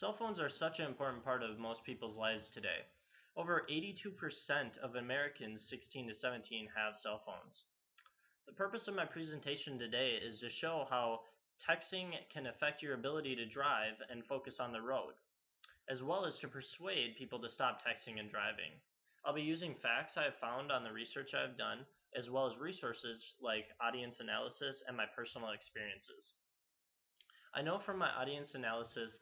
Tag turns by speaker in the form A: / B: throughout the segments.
A: Cell phones are such an important part of most people's lives today. Over 82% of Americans 16 to 17 have cell phones. The purpose of my presentation today is to show how texting can affect your ability to drive and focus on the road, as well as to persuade people to stop texting and driving. I'll be using facts I have found on the research I have done, as well as resources like audience analysis and my personal experiences. I know from my audience analysis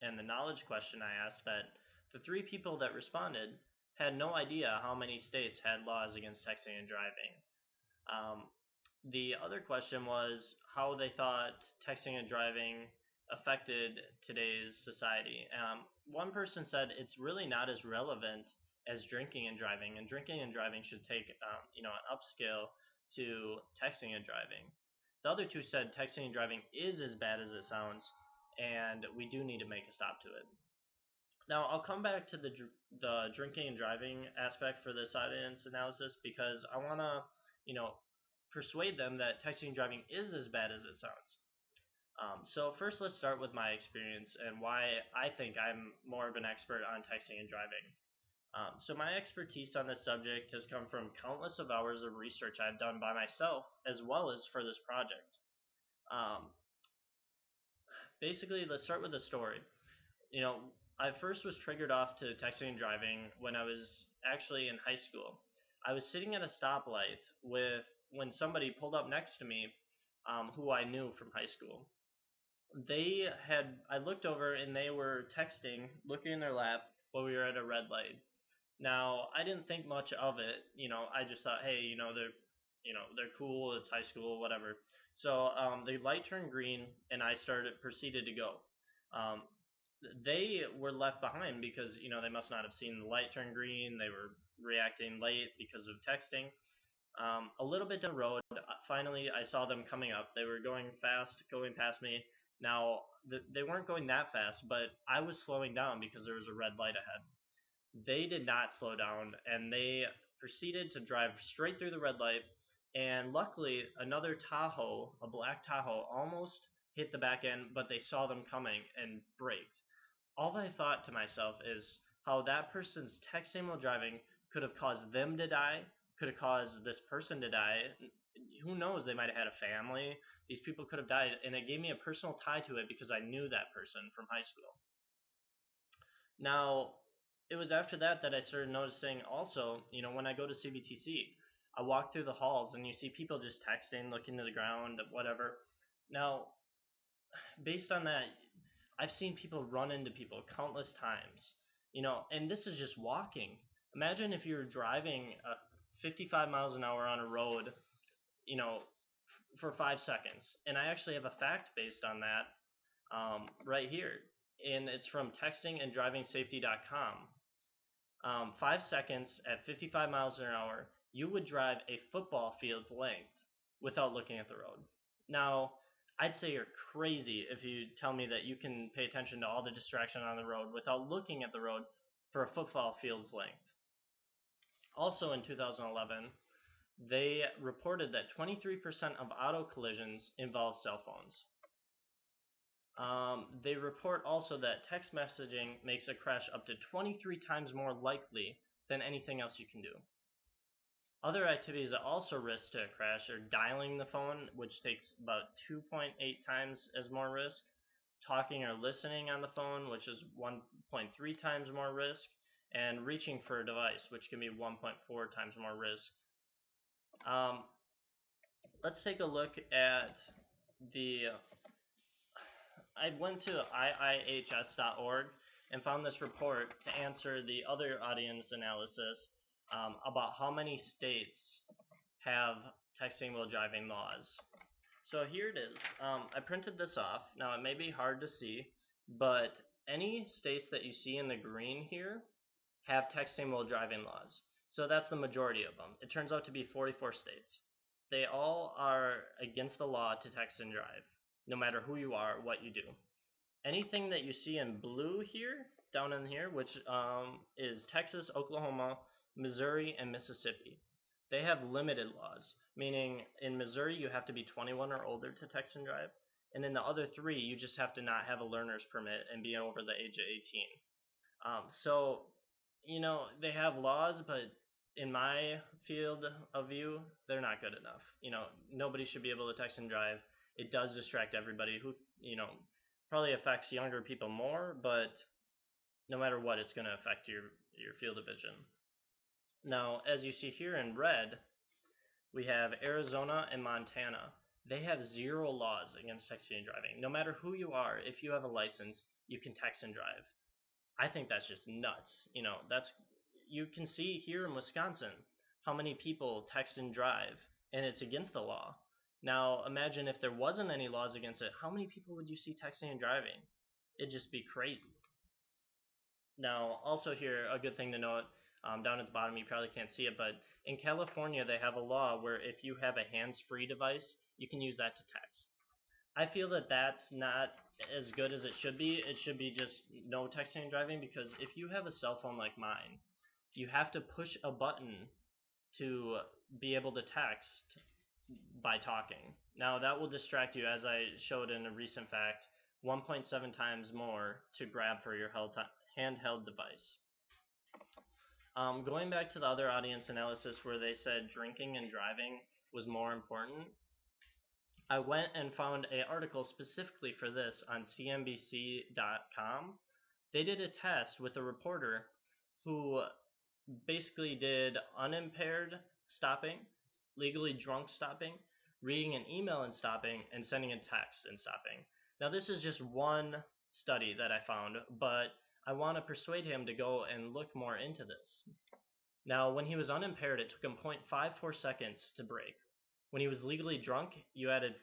A: and the knowledge question I asked that the three people that responded had no idea how many states had laws against texting and driving. Um, the other question was how they thought texting and driving affected today's society. One person said it's really not as relevant as drinking and drinking and driving should take an upscale to texting and driving. The other two said texting and driving is as bad as it sounds, and we do need to make a stop to it. Now, I'll come back to the drinking and driving aspect for this audience analysis because I want to, persuade them that texting and driving is as bad as it sounds. So first, let's start with my experience and why I think I'm more of an expert on texting and driving. So my expertise on this subject has come from countless of hours of research I've done by myself as well as for this project. Um, Basically, let's start with the story. You know, I first was triggered off to texting and driving when I was actually in high school. I was sitting at a stoplight when somebody pulled up next to me, who I knew from high school. I looked over and they were texting, looking in their lap while we were at a red light. Now, I didn't think much of it. I just thought, hey, they're cool. It's high school, whatever. So the light turned green, and I proceeded to go. Um, they were left behind because they must not have seen the light turn green. They were reacting late because of texting. A little bit down the road, finally, I saw them coming up. They were going fast, going past me. Now, they weren't going that fast, but I was slowing down because there was a red light ahead. They did not slow down, and they proceeded to drive straight through the red light. And luckily, another Tahoe, a black Tahoe, almost hit the back end, but they saw them coming and braked. All I thought to myself is how that person's texting while driving could have caused them to die, could have caused this person to die. Who knows? They might have had a family. These people could have died, and it gave me a personal tie to it because I knew that person from high school. Now, it was after that I started noticing also, when I go to CBTC, I walk through the halls and you see people just texting, looking to the ground, whatever. Now, based on that, I've seen people run into people countless times, and this is just walking. Imagine if you're driving 55 miles an hour on a road, for 5 seconds. And I actually have a fact based on that right here, and it's from textinganddrivingsafety.com. 5 seconds at 55 miles an hour, you would drive a football field's length without looking at the road. Now, I'd say you're crazy if you tell me that you can pay attention to all the distraction on the road without looking at the road for a football field's length. Also in 2011, they reported that 23% of auto collisions involve cell phones. They report also that text messaging makes a crash up to 23 times more likely than anything else you can do. Other activities that also risk to crash are dialing the phone, which takes about 2.8 times as more risk, talking or listening on the phone, which is 1.3 times more risk, and reaching for a device, which can be 1.4 times more risk. Let's take a look at I went to iihs.org and found this report to answer the other audience analysis about how many states have texting while driving laws. So here it is. I printed this off. Now, it may be hard to see, but any states that you see in the green here have texting while driving laws. So that's the majority of them. It turns out to be 44 states. They all are against the law to text and drive, no matter who you are, what you do. Anything that you see in blue here, down in here, which is Texas, Oklahoma, Missouri, and Mississippi. They have limited laws, meaning in Missouri you have to be 21 or older to text and drive. And in the other 3, you just have to not have a learner's permit and be over the age of 18. So, they have laws, but in my field of view, they're not good enough. Nobody should be able to text and drive. It does distract everybody who, probably affects younger people more, but no matter what, it's going to affect your field of vision. Now, as you see here in red, we have Arizona and Montana. They have 0 laws against texting and driving. No matter who you are, if you have a license, you can text and drive. I think that's just nuts. You can see here in Wisconsin how many people text and drive, and it's against the law. Now, imagine if there wasn't any laws against it, how many people would you see texting and driving? It'd just be crazy. Now, also here, a good thing to note, down at the bottom, you probably can't see it, but in California, they have a law where if you have a hands-free device, you can use that to text. I feel that that's not as good as it should be. It should be just no texting and driving, because if you have a cell phone like mine, you have to push a button to be able to text by talking. Now, that will distract you, as I showed in a recent fact, 1.7 times more to grab for your handheld device. Going back to the other audience analysis where they said drinking and driving was more important, I went and found an article specifically for this on CNBC.com. They did a test with a reporter who basically did unimpaired stopping, legally drunk stopping, reading an email and stopping, and sending a text and stopping. Now, this is just one study that I found, but I want to persuade him to go and look more into this. Now, when he was unimpaired, it took him 0.54 seconds to brake. When he was legally drunk, you added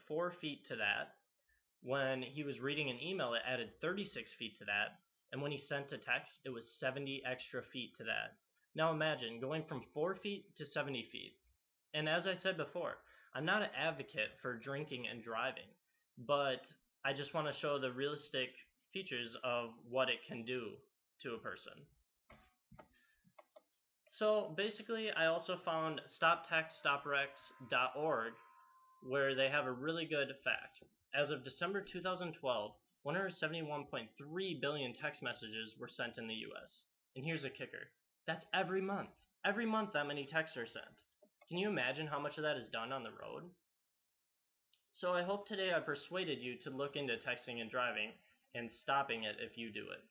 A: 4 feet to that. When he was reading an email, it added 36 feet to that. And when he sent a text, it was 70 extra feet to that. Now imagine going from 4 feet to 70 feet. And as I said before, I'm not an advocate for drinking and driving, but I just want to show the realistic features of what it can do to a person. So basically, I also found stoptextstoprex.org, where they have a really good fact. As of December 2012, 171.3 billion text messages were sent in the US. And here's a kicker. That's every month. Every month that many texts are sent. Can you imagine how much of that is done on the road? So I hope today I persuaded you to look into texting and driving and stopping it if you do it.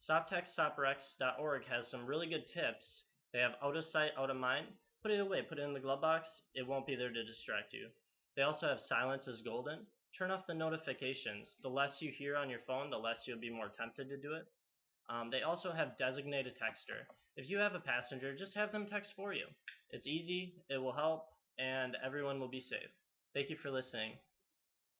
A: StopTextStopRex.org has some really good tips. They have out of sight, out of mind. Put it away, put it in the glove box. It won't be there to distract you. They also have silence is golden. Turn off the notifications. The less you hear on your phone, the less you'll be more tempted to do it. They also have designated texter. If you have a passenger, just have them text for you. It's easy, it will help, and everyone will be safe. Thank you for listening.